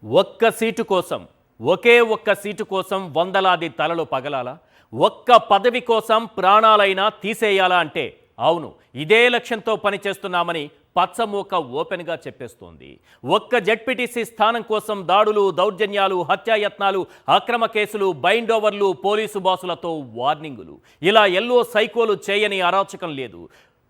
ఒక్క సీటు కోసం ఒకే ఒక్క సీటు కోసం వందలాది తలలు పగలాలా? ఒక్క పదవి కోసం ప్రాణాలైనా తీసేయాలా అంటే అవును, ఇదే లక్ష్యంతో పనిచేస్తున్నామని పచ్చమూక ఓపెన్గా చెప్పేస్తోంది. ఒక్క జెడ్పీటీసీ స్థానం కోసం దాడులు, దౌర్జన్యాలు, హత్యాయత్నాలు, అక్రమ కేసులు, బైండ్ ఓవర్లు, పోలీసు బాసులతో వార్నింగులు, ఇలా ఎల్లో సైకోలు చేయని అరాచకం లేదు.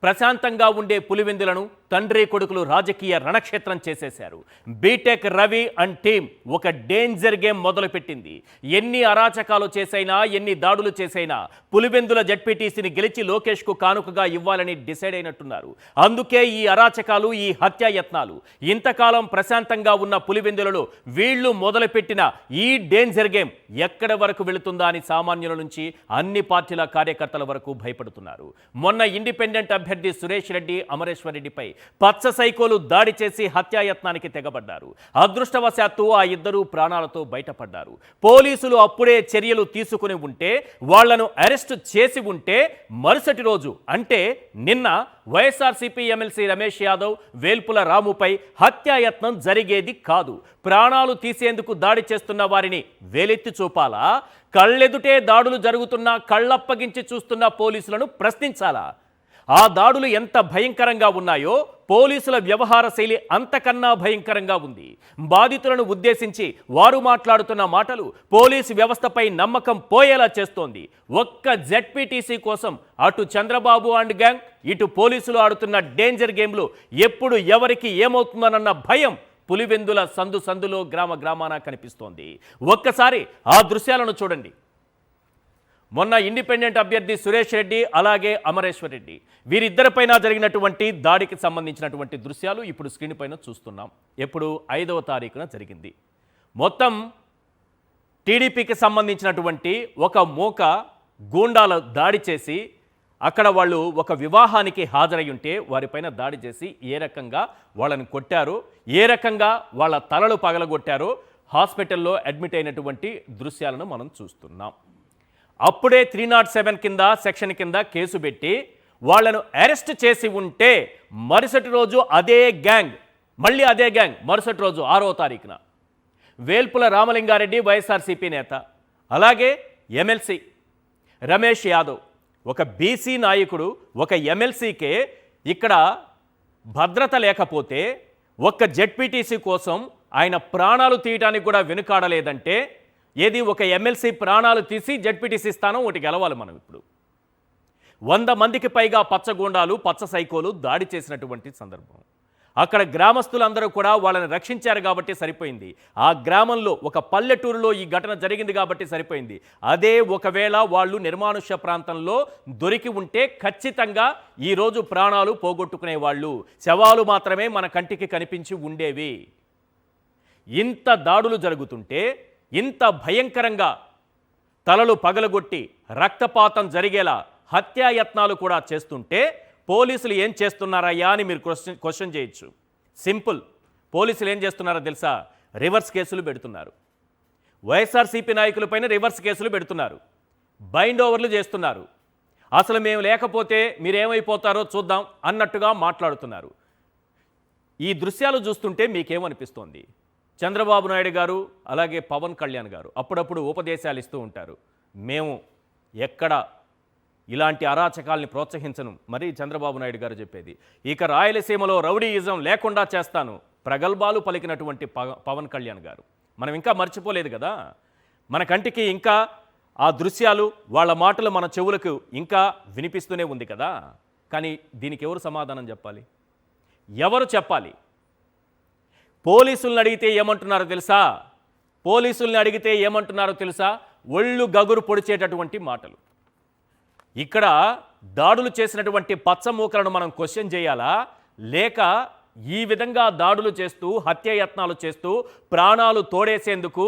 ప్రశాంతంగా ఉండే పులివెందులను తండ్రి కొడుకులు రాజకీయ రణక్షేత్రం చేసేశారు. బీటెక్ రవి అండ్ టీం ఒక డేంజర్ గేమ్ మొదలుపెట్టింది. ఎన్ని అరాచకాలు చేసైనా, ఎన్ని దాడులు చేసైనా పులివెందుల జెడ్పీటీసీని గెలిచి లోకేష్కు కానుకగా ఇవ్వాలని డిసైడ్ అయినట్టున్నారు. అందుకే ఈ అరాచకాలు, ఈ హత్యాయత్నాలు. ఇంతకాలం ప్రశాంతంగా ఉన్న పులివెందులలో వీళ్లు మొదలుపెట్టిన ఈ డేంజర్ గేమ్ ఎక్కడి వరకు వెళుతుందా అని సామాన్యుల నుంచి అన్ని పార్టీల కార్యకర్తల వరకు భయపడుతున్నారు. మొన్న ఇండిపెండెంట్ అభ్యర్థి సురేష్ రెడ్డి, అమరేశ్వర్ రెడ్డిపై పచ్చ సైకోలు దాడి చేసి హత్యాయత్నానికి తెగబడ్డారు. అదృష్టవశాత్తు ఆ ఇద్దరు ప్రాణాలతో బయటపడ్డారు. పోలీసులు అప్పుడే చర్యలు తీసుకుని ఉంటే, వాళ్లను అరెస్టు చేసి ఉంటే మరుసటి రోజు అంటే నిన్న వైఎస్ఆర్సీపీ ఎమ్మెల్సీ రమేష్ యాదవ్, వేల్పుల రాముపై హత్యాయత్నం జరిగేది కాదు. ప్రాణాలు తీసేందుకు దాడి చేస్తున్న వారిని వేలెత్తి చూపాలా? కళ్ళెదుటే దాడులు జరుగుతున్నా కళ్ళప్పగించి చూస్తున్న పోలీసులను ప్రశ్నించాలా? ఆ దాడులు ఎంత భయంకరంగా ఉన్నాయో పోలీసుల వ్యవహార శైలి అంతకన్నా భయంకరంగా ఉంది. బాధితులను ఉద్దేశించి వారు మాట్లాడుతున్న మాటలు పోలీసు వ్యవస్థపై నమ్మకం పోయేలా చేస్తోంది. ఒక్క జెడ్పీటీసీ కోసం అటు చంద్రబాబు అండ్ గ్యాంగ్, ఇటు పోలీసులు ఆడుతున్న డేంజర్ గేమ్లు ఎప్పుడు ఎవరికి ఏమవుతుందనన్న భయం పులివెందుల సందు సందులో, గ్రామ గ్రామాన కనిపిస్తోంది. ఒక్కసారి ఆ దృశ్యాలను చూడండి. మొన్న ఇండిపెండెంట్ అభ్యర్థి సురేష్ రెడ్డి, అలాగే అమరేశ్వర్ రెడ్డి, వీరిద్దరిపైన జరిగినటువంటి దాడికి సంబంధించినటువంటి దృశ్యాలు ఇప్పుడు స్క్రీన్ పైన చూస్తున్నాం. ఎప్పుడు 5వ తారీఖున జరిగింది. మొత్తం టీడీపీకి సంబంధించినటువంటి ఒక మోక గూండాల దాడి చేసి అక్కడ వాళ్ళు ఒక వివాహానికి హాజరై ఉంటే వారిపైన దాడి చేసి ఏ రకంగా వాళ్ళని కొట్టారో, ఏ రకంగా వాళ్ళ తలలు పగలగొట్టారో హాస్పిటల్లో అడ్మిట్ అయినటువంటి దృశ్యాలను మనం చూస్తున్నాం. అప్పుడే 307 కింద సెక్షన్ కింద కేసు పెట్టి వాళ్లను అరెస్ట్ చేసి ఉంటే మరుసటి రోజు అదే గ్యాంగ్, మళ్ళీ అదే గ్యాంగ్ మరుసటి రోజు 6వ తారీఖున వేల్పుల రామలింగారెడ్డి, వైఎస్ఆర్సీపీ నేత, అలాగే ఎమ్మెల్సీ రమేష్ యాదవ్, ఒక బీసీ నాయకుడు, ఒక ఎమ్మెల్సీకే ఇక్కడ భద్రత లేకపోతే ఒక్క జెడ్పీటీసీ కోసం ఆయన ప్రాణాలు తీయడానికి కూడా వెనుకాడలేదంటే ఏది ఒక ఎమ్మెల్సీ ప్రాణాలు తీసి జెడ్పీటీసీ స్థానం ఒకటి గెలవాలి. మనం ఇప్పుడు 100 మందికి పైగా పచ్చగూండాలు, పచ్చ సైకోలు దాడి చేసినటువంటి సందర్భం. అక్కడ గ్రామస్తులందరూ కూడా వాళ్ళని రక్షించారు కాబట్టి సరిపోయింది. ఆ గ్రామంలో ఒక పల్లెటూరులో ఈ ఘటన జరిగింది కాబట్టి సరిపోయింది. అదే ఒకవేళ వాళ్ళు నిర్మానుష్య ప్రాంతంలో దొరికి ఉంటే ఖచ్చితంగా ఈరోజు ప్రాణాలు పోగొట్టుకునే వాళ్ళు, శవాలు మాత్రమే మన కంటికి కనిపించి ఉండేవి. ఇంత దాడులు జరుగుతుంటే, ఇంత భయంకరంగా తలలు పగలగొట్టి రక్తపాతం జరిగేలా హత్యాయత్నాలు కూడా చేస్తుంటే పోలీసులు ఏం చేస్తున్నారయ్యా అని మీరు క్వశ్చన్ చేయొచ్చు. సింపుల్, పోలీసులు ఏం చేస్తున్నారో తెలుసా? రివర్స్ కేసులు పెడుతున్నారు. వైఎస్ఆర్సీపీ నాయకులపైన రివర్స్ కేసులు పెడుతున్నారు, బైండ్ ఓవర్లు చేస్తున్నారు. అసలు మేము లేకపోతే మీరేమైపోతారో చూద్దాం అన్నట్టుగా మాట్లాడుతున్నారు. ఈ దృశ్యాలు చూస్తుంటే మీకేమనిపిస్తోంది? చంద్రబాబు నాయుడు గారు, అలాగే పవన్ కళ్యాణ్ గారు అప్పుడప్పుడు ఉపదేశాలు ఇస్తూ ఉంటారు. మేము ఎక్కడ ఇలాంటి అరాచకాల్ని ప్రోత్సహించను. మరి చంద్రబాబు నాయుడు గారు చెప్పేది, ఇక రాయలసీమలో రౌడీయిజం లేకుండా చేస్తాను, ప్రగల్భాలు పలికినటువంటి పవన్ కళ్యాణ్ గారు. మనం ఇంకా మర్చిపోలేదు కదా. మన కంటికి ఇంకా ఆ దృశ్యాలు, వాళ్ళ మాటలు మన చెవులకు ఇంకా వినిపిస్తూనే ఉంది కదా. కానీ దీనికి ఎవరు సమాధానం చెప్పాలి? ఎవరు చెప్పాలి? పోలీసులను అడిగితే ఏమంటున్నారో తెలుసా? పోలీసుల్ని అడిగితే ఏమంటున్నారో తెలుసా? ఒళ్ళు గగురు పొడిచేటటువంటి మాటలు. ఇక్కడ దాడులు చేసినటువంటి పచ్చమూకలను మనం క్వశ్చన్ చేయాలా? లేక ఈ విధంగా దాడులు చేస్తూ, హత్యాయత్నాలు చేస్తూ, ప్రాణాలు తోడేసేందుకు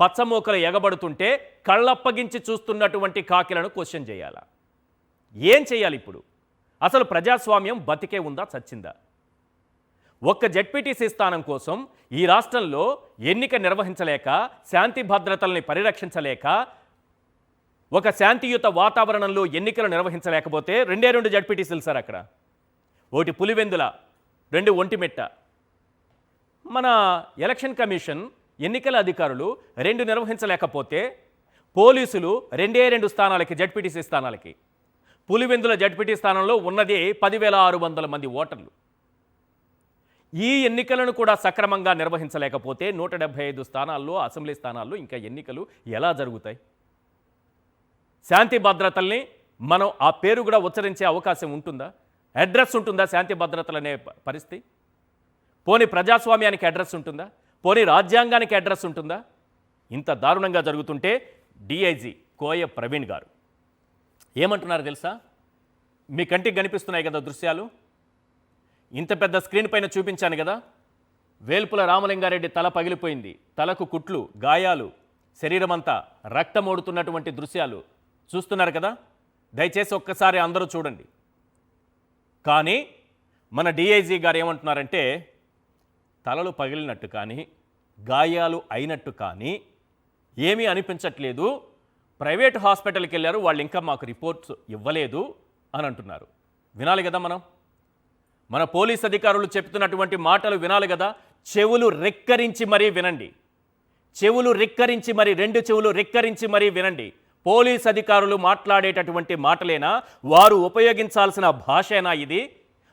పచ్చమూకలు ఎగబడుతుంటే కళ్ళప్పగించి చూస్తున్నటువంటి కాకిలను క్వశ్చన్ చేయాలా? ఏం చేయాలి ఇప్పుడు? అసలు ప్రజాస్వామ్యం బతికే ఉందా, చచ్చిందా? ఒక్క జెడ్పీటీసీ స్థానం కోసం ఈ రాష్ట్రంలో ఎన్నిక నిర్వహించలేక, శాంతి భద్రతల్ని పరిరక్షించలేక, ఒక శాంతియుత వాతావరణంలో ఎన్నికలు నిర్వహించలేకపోతే 2 జెడ్పీటీసీలు సార్ అక్కడ. ఒకటి పులివెందుల, 2 ఒంటిమిట్ట. మన ఎలక్షన్ కమిషన్ ఎన్నికల అధికారులు 2 నిర్వహించలేకపోతే పోలీసులు 2 స్థానాలకి జడ్పీటీసీ స్థానాలకి పులివెందుల జడ్పీటీ స్థానంలో ఉన్నది 10,600 మంది ఓటర్లు. ఈ ఎన్నికలను కూడా సక్రమంగా నిర్వహించలేకపోతే 175 స్థానాల్లో అసెంబ్లీ స్థానాల్లో ఇంకా ఎన్నికలు ఎలా జరుగుతాయి? శాంతి భద్రతల్ని మనం ఆ పేరు కూడా ఉచ్చరించే అవకాశం ఉంటుందా? అడ్రస్ ఉంటుందా శాంతి భద్రతలు అనే పరిస్థితి? పోనీ ప్రజాస్వామ్యానికి అడ్రస్ ఉంటుందా? పోనీ రాజ్యాంగానికి అడ్రస్ ఉంటుందా? ఇంత దారుణంగా జరుగుతుంటే డిఐజీ కోయ ప్రవీణ్ గారు ఏమంటున్నారు తెలుసా? మీ కంటికి కనిపిస్తున్నాయి కదా దృశ్యాలు, ఇంత పెద్ద స్క్రీన్ పైన చూపించాను కదా. వేల్పుల రామలింగారెడ్డి తల పగిలిపోయింది, తలకు కుట్లు, గాయాలు, శరీరమంతా రక్తమోడుతున్నటువంటి దృశ్యాలు చూస్తున్నారు కదా. దయచేసి ఒక్కసారి అందరూ చూడండి. కానీ మన డిఐజీ గారు ఏమంటున్నారంటే తలలు పగిలినట్టు కానీ గాయాలు అయినట్టు కానీ ఏమీ అనిపించట్లేదు, ప్రైవేట్ హాస్పిటల్కి వెళ్ళారు, వాళ్ళు ఇంకా మాకు రిపోర్ట్స్ ఇవ్వలేదు అని అంటున్నారు. వినాలి కదా మన పోలీస్ అధికారులు చెప్తున్నటువంటి మాటలు వినాలి కదా. చెవులు రెక్కరించి మరీ వినండి, చెవులు రెక్కరించి మరి 2 చెవులు రెక్కరించి మరీ వినండి. పోలీస్ అధికారులు మాట్లాడేటటువంటి మాటలేనా, వారు ఉపయోగించాల్సిన భాషేనా ఇది?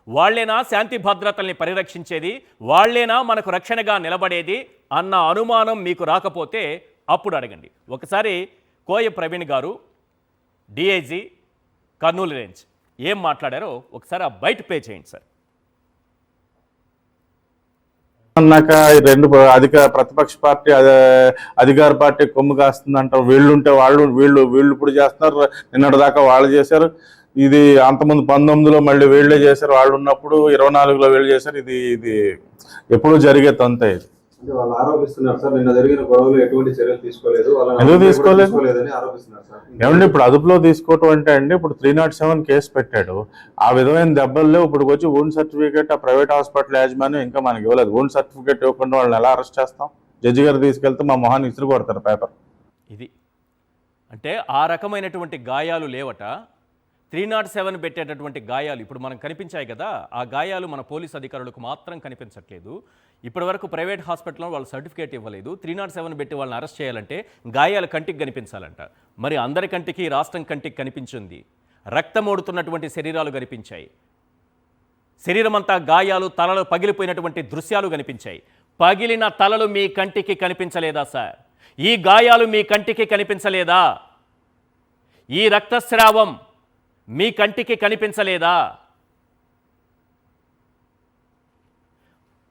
వాళ్లేనా శాంతి భద్రతల్ని పరిరక్షించేది? వాళ్లేనా మనకు రక్షణగా నిలబడేది అన్న అనుమానం మీకు రాకపోతే అప్పుడు అడగండి. ఒకసారి కోయ ప్రవీణ్ గారు డిఐజీ కర్నూలు రేంజ్ ఏం మాట్లాడారో ఒకసారి ఆ బయట ప్లే చేయండి సార్. అన్నాక ప్రతిపక్ష పార్టీ అధికార పార్టీ కొమ్ము కాస్తుందంటారు. వీళ్ళుంటే వీళ్ళు ఇప్పుడు చేస్తున్నారు, నిన్నటిదాకా వాళ్ళు చేశారు. ఇది అంతకుముందు 19లో మళ్ళీ వీళ్ళే చేశారు, వాళ్ళు ఉన్నప్పుడు 24లో వీళ్ళు చేశారు. ఇది ఎప్పుడూ జరిగే తంత ఇది. వాళ్ళు ఆరోపిస్తున్నారు సార్, నిన్న జరిగిన గొడవలు ఎటువంటి చర్యలు తీసుకోలేదు, ఎందుకు తీసుకోలేదని ఆరోపిస్తున్నారు సార్. ఏమండి ఇప్పుడు అదుపులో తీసుకోవటం అంటే అండి, ఇప్పుడు 307 కేసు పెట్టాడు, ఆ విధమైన దెబ్బల్లో ఇప్పుడు వచ్చి వూండ్ సర్టిఫికేట్ ఆ ప్రైవేట్ హాస్పిటల్ యాజమాన్యం ఇంకా మనకి ఇవ్వలేదు. వూండ్ సర్టిఫికేట్ ఇవ్వకుండా వాళ్ళని ఎలా అరెస్ట్ చేస్తాం? జడ్జి గారు తీసుకెళ్తే మా మొహాన్ని ఇసురు కొడతారు పేపర్. ఇది అంటే ఆ రకమైనటువంటి గాయాలు లేవట. 307 పెట్టేటటువంటి గాయాలు ఇప్పుడు మనకు కనిపించాయి కదా, ఆ గాయాలు మన పోలీస్ అధికారులకు మాత్రం కనిపించట్లేదు. ఇప్పటి వరకు ప్రైవేట్ హాస్పిటల్లో వాళ్ళు సర్టిఫికేట్ ఇవ్వలేదు. 307 పెట్టి వాళ్ళని అరెస్ట్ చేయాలంటే గాయాలు కంటికి కనిపించాలంట. మరి అందరి కంటికి, రాష్ట్రం కంటికి కనిపించింది. రక్తమోడుతున్నటువంటి శరీరాలు కనిపించాయి, శరీరం అంతా గాయాలు, తలలు పగిలిపోయినటువంటి దృశ్యాలు కనిపించాయి. పగిలిన తలలు మీ కంటికి కనిపించలేదా సార్? ఈ గాయాలు మీ కంటికి కనిపించలేదా? ఈ రక్తస్రావం మీ కంటికి కనిపించలేదా?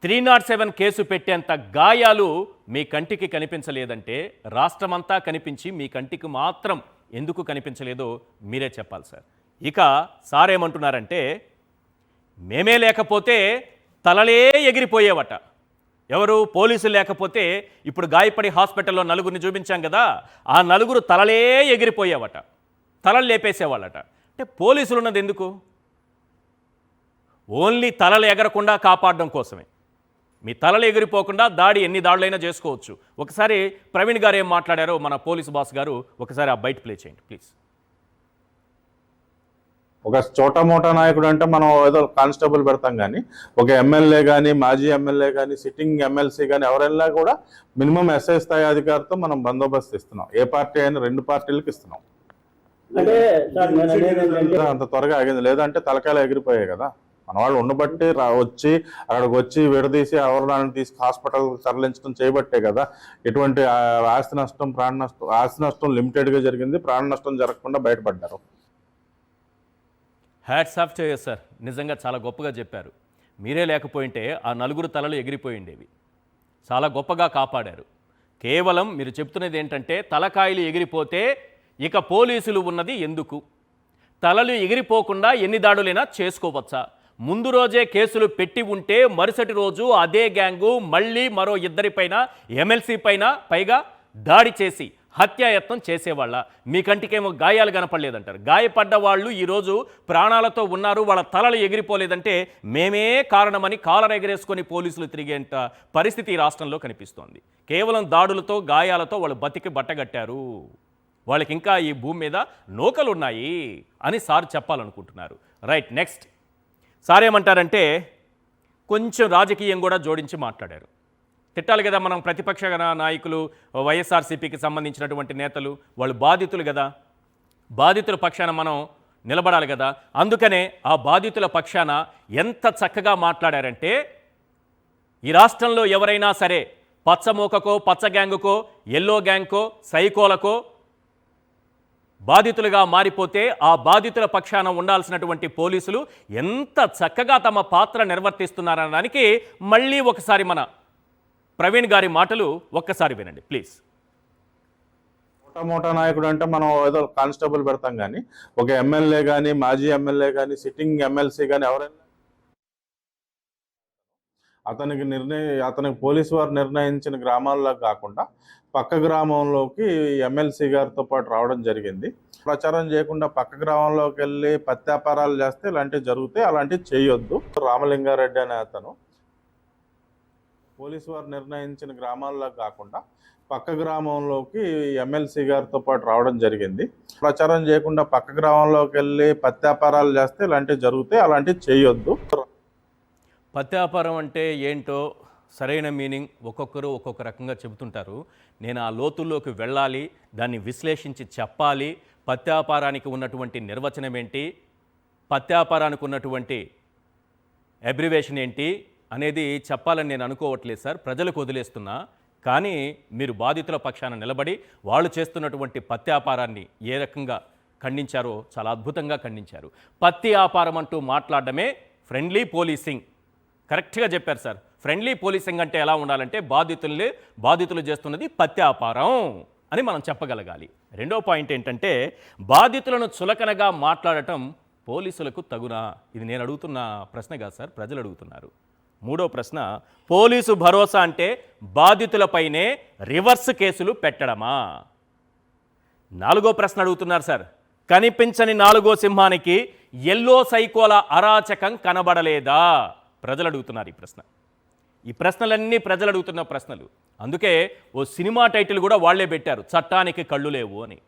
307 కేసు పెట్టేంత గాయాలు మీ కంటికి కనిపించలేదంటే రాష్ట్రమంతా కనిపించి మీ కంటికి మాత్రం ఎందుకు కనిపించలేదో మీరే చెప్పాలి సార్. ఇక సార్ ఏమంటున్నారంటే మేమే లేకపోతే తలలే ఎగిరిపోయేవట. ఎవరు? పోలీసులు లేకపోతే ఇప్పుడు గాయపడి హాస్పిటల్లో 4గురిని చూపించాం కదా, ఆ 4గురు తలలే ఎగిరిపోయేవట, తలలు లేపేసేవాళ్ళట. అంటే పోలీసులు ఉన్నది ఎందుకు? ఓన్లీ తలలు ఎగరకుండా కాపాడడం కోసమే. మీ తలలు ఎగిరిపోకుండా దాడి ఎన్ని దాడులైనా చేసుకోవచ్చు. ఒకసారి ప్రవీణ్ గారు ఏం మాట్లాడారో మన పోలీసు బాస్ గారు ఒకసారి ఆ బయట ప్లే చేయండి ప్లీజ్. ఒక చోటా మోటా నాయకుడు అంటే మనం ఏదో కానిస్టేబుల్ పెడతాం, కానీ ఒక ఎమ్మెల్యే కానీ, మాజీ ఎమ్మెల్యే కానీ, సిట్టింగ్ ఎమ్మెల్సీ కానీ ఎవరైనా కూడా మినిమం ఎస్ఐ స్థాయి అధికారితో మనం బందోబస్తు ఇస్తున్నాం. ఏ పార్టీ అయినా 2 పార్టీలకు ఇస్తున్నాం. అంత త్వరగా ఆగింది, లేదంటే తలకాయలు ఎగిరిపోయాయి కదా. మన వాళ్ళు ఉండబట్టి వచ్చి అక్కడికి వచ్చి విడదీసి ఎవరిని తీసి హాస్పిటల్ తరలించడం చేయబట్టే కదా ఎటువంటి ఆస్తి నష్టం, ప్రాణ నష్టం, ఆస్తి నష్టం లిమిటెడ్గా జరిగింది, ప్రాణ నష్టం జరగకుండా బయటపడ్డారు. హ్యాట్స్ ఆఫ్ చేయొచ్చు సార్, నిజంగా చాలా గొప్పగా చెప్పారు. మీరే లేకపోయింటే ఆ 4గురు తలలు ఎగిరిపోయిండేవి. చాలా గొప్పగా కాపాడారు. కేవలం మీరు చెప్తున్నది ఏంటంటే తలకాయలు ఎగిరిపోతే ఇక పోలీసులు ఉన్నది ఎందుకు? తలలు ఎగిరిపోకుండా ఎన్ని దాడులైనా చేసుకోవచ్చా? ముందు రోజే కేసులు పెట్టి ఉంటే మరుసటి రోజు అదే గ్యాంగు మళ్ళీ మరో 2 పైన, ఎమ్మెల్సీ పైన పైగా దాడి చేసి హత్యాయత్నం చేసేవాళ్ళ? మీ కంటికేమో గాయాలు కనపడలేదంటారు. గాయపడ్డ వాళ్ళు ఈరోజు ప్రాణాలతో ఉన్నారు, వాళ్ళ తలలు ఎగిరిపోలేదంటే మేమే కారణమని కాలర్ ఎగరేసుకొని పోలీసులు తిరిగేంత పరిస్థితి ఈ రాష్ట్రంలో కనిపిస్తోంది. కేవలం దాడులతో, గాయాలతో వాళ్ళు బతికి బట్టగట్టారు. వాళ్ళకి ఇంకా ఈ భూమి మీద నూకలు ఉన్నాయి అని సార్ చెప్పాలనుకుంటున్నారు. రైట్, నెక్స్ట్ సార్ ఏమంటారంటే కొంచెం రాజకీయం కూడా జోడించి మాట్లాడారు. తిట్టాలి కదా మనం ప్రతిపక్ష నాయకులు, వైఎస్ఆర్సీపీకి సంబంధించినటువంటి నేతలు, వాళ్ళు బాధితులు కదా, బాధితుల పక్షాన మనం నిలబడాలి కదా. అందుకనే ఆ బాధితుల పక్షాన ఎంత చక్కగా మాట్లాడారంటే, ఈ రాష్ట్రంలో ఎవరైనా సరే పచ్చమూకకో, పచ్చ గ్యాంగుకో, ఎల్లో గ్యాంగ్కో, సైకోలకో బాధితులుగా మారిపోతే ఆ బాధితుల పక్షాన ఉండాల్సినటువంటి పోలీసులు ఎంత చక్కగా తమ పాత్ర నిర్వర్తిస్తున్నారనడానికి మళ్ళీ ఒకసారి మన ప్రవీణ్ గారి మాటలు ఒక్కసారి వినండి ప్లీజ్. మోటా నాయకుడు అంటే మనం ఏదో కానిస్టేబుల్ పెడతాం కానీ ఒక ఎమ్మెల్యే కానీ, మాజీ ఎమ్మెల్యే కానీ, సిట్టింగ్ ఎమ్మెల్సీ కానీ ఎవరైనా అతనికి పోలీసు వారు నిర్ణయించిన గ్రామాల్లో కాకుండా పక్క గ్రామంలోకి ఎమ్మెల్సీ గారితో పాటు రావడం జరిగింది. ప్రచారం చేయకుండా పక్క గ్రామంలోకి వెళ్ళి పత్యాపారాలు చేస్తే ఇలాంటివి జరుగుతాయి, అలాంటివి చేయొద్దు. రామలింగారెడ్డి అనే అతను పోలీసు వారు నిర్ణయించిన గ్రామాల్లో కాకుండా పక్క గ్రామంలోకి ఎమ్మెల్సీ గారితో పాటు రావడం జరిగింది. ప్రచారం చేయకుండా పక్క గ్రామంలోకి వెళ్ళి పత్యాపారాలు చేస్తే ఇలాంటివి జరుగుతాయి, అలాంటివి చేయొద్దు. పత్యాపారం అంటే ఏంటో సరైన మీనింగ్ ఒక్కొక్కరు ఒక్కొక్క రకంగా చెబుతుంటారు. నేను ఆ లోతుల్లోకి వెళ్ళాలి, దాన్ని విశ్లేషించి చెప్పాలి. పత్యాపారానికి ఉన్నటువంటి నిర్వచనం ఏంటి, పత్యాపారానికి ఉన్నటువంటి అబ్రివేషన్ ఏంటి అనేది చెప్పాలని నేను అనుకోవట్లేదు సార్, ప్రజలకు వదిలేస్తున్నా. కానీ మీరు బాధితుల పక్షాన నిలబడి వాళ్ళు చేస్తున్నటువంటి పత్యాపారాన్ని ఏ రకంగా ఖండించారో చాలా అద్భుతంగా ఖండించారు. పత్తి వ్యాపారం అంటూ మాట్లాడడమే ఫ్రెండ్లీ పోలీసింగ్. కరెక్ట్గా చెప్పారు సార్. ఫ్రెండ్లీ పోలీసింగ్ అంటే ఎలా ఉండాలంటే బాధితులు చేస్తున్నది పత్యాపారం అని మనం చెప్పగలగాలి. రెండో పాయింట్ ఏంటంటే బాధితులను చులకనగా మాట్లాడటం పోలీసులకు తగునా? ఇది నేను అడుగుతున్న ప్రశ్న కాదు సార్, ప్రజలు అడుగుతున్నారు. మూడో ప్రశ్న, పోలీసు భరోసా అంటే బాధితులపైనే రివర్స్ కేసులు పెట్టడమా? నాలుగో ప్రశ్న అడుగుతున్నారు సార్, కనిపించని నాలుగో సింహానికి ఎల్లో సైకోల అరాచకం కనబడలేదా? ప్రజలు అడుగుతున్నారు ఈ ప్రశ్నలన్నీ ప్రజలు అడుగుతున్న ప్రశ్నలు. అందుకే ఓ సినిమా టైటిల్ కూడా వాళ్లే పెట్టారు, చట్టానికి కళ్ళు లేవు అని.